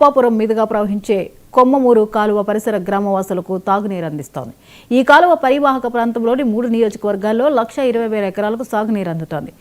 అప్పాపురం మీదుగా ప్రవహించే కొమ్మమూరు కాలువ పరిసర గ్రామవాసులకు తాగునీరు అందిస్తోంది. ఈ కాలువ పరివాహక ప్రాంతంలోని 3 నియోజకవర్గాల్లో 1,20,000 ఎకరాలకు సాగునీరు అందుతోంది.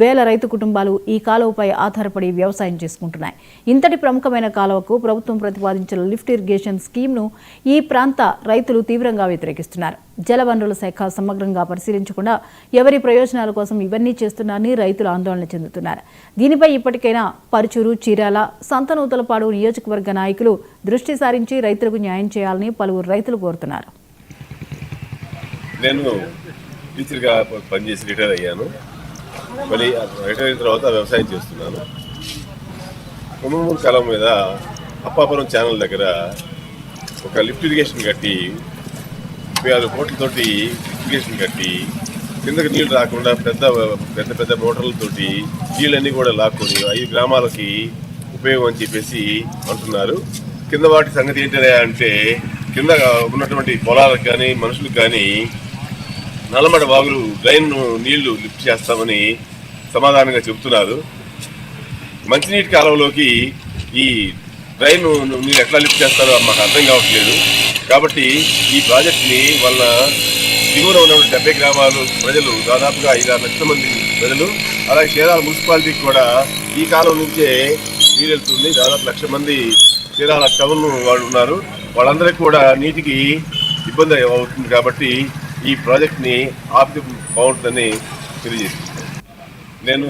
వేల రైతు కుటుంబాలు ఈ కాలువపై ఆధారపడి వ్యవసాయం చేసుకుంటున్నాయి. ఇంతటి ప్రముఖమైన కాలువకు ప్రభుత్వం ప్రతిపాదించిన లిఫ్ట్ ఇరిగేషన్ స్కీమ్ను ఈ ప్రాంత రైతులు తీవ్రంగా వ్యతిరేకిస్తున్నారు. జలవనరుల శాఖ సమగ్రంగా పరిశీలించకుండా ఎవరి ప్రయోజనాల కోసం ఇవన్నీ చేస్తున్నారని రైతులు ఆందోళన చెందుతున్నారు. దీనిపై ఇప్పటికైనా పరుచూరు, చీరాల, సంతనూతలపాడు నియోజకవర్గ నాయకులు దృష్టి సారించి రైతులకు న్యాయం చేయాలని పలువురు రైతులు కోరుతున్నారు. నేను టీచర్గా పనిచేసి రిటైర్ అయ్యాను. మళ్ళీ రిటైర్ అయిన తర్వాత వ్యవసాయం చేస్తున్నాను. కొమ్మమూరు కాలం మీద అప్పాపురం ఛానల్ దగ్గర ఒక లిఫ్ట్ ఇరిగేషన్ కట్టి 36 కోట్లతోటి ఇరిగేషన్ కట్టి కిందకి నీళ్ళు రాకుండా పెద్ద పెద్ద మోటార్లతోటి నీళ్ళన్నీ కూడా లాక్కొని 5 గ్రామాలకి ఉపయోగం అని చెప్పేసి అంటున్నారు. కింద వాటి సంగతి ఏంటనే అంటే కింద ఉన్నటువంటి పొలాలకు కానీ మనుషులకు కానీ నల్లమడ వాగులు డ్రైన్ నీళ్లు లిఫ్ట్ చేస్తామని సమాధానంగా చెబుతున్నారు. మంచినీటి కాలంలోకి ఈ డ్రైన్ నీళ్ళు ఎట్లా లిఫ్ట్ చేస్తారో మాకు అర్థం కావట్లేదు. కాబట్టి ఈ ప్రాజెక్ట్ని వల్ల దిగువన ఉన్న 70 గ్రామాలు ప్రజలు, దాదాపుగా 5-6 లక్షల మంది ప్రజలు, అలాగే చీరాల మున్సిపాలిటీకి కూడా ఈ కాలం నుంచే నీరు వెళ్తుంది. దాదాపు 1,00,000 మంది చీరాల టౌన్ వాళ్ళు ఉన్నారు. వాళ్ళందరికీ కూడా నీటికి ఇబ్బంది అవుతుంది. కాబట్టి ఈ ప్రాజెక్ట్ని ఆపితే బాగుంటుందని తెలియజేస్తున్నాను. నేను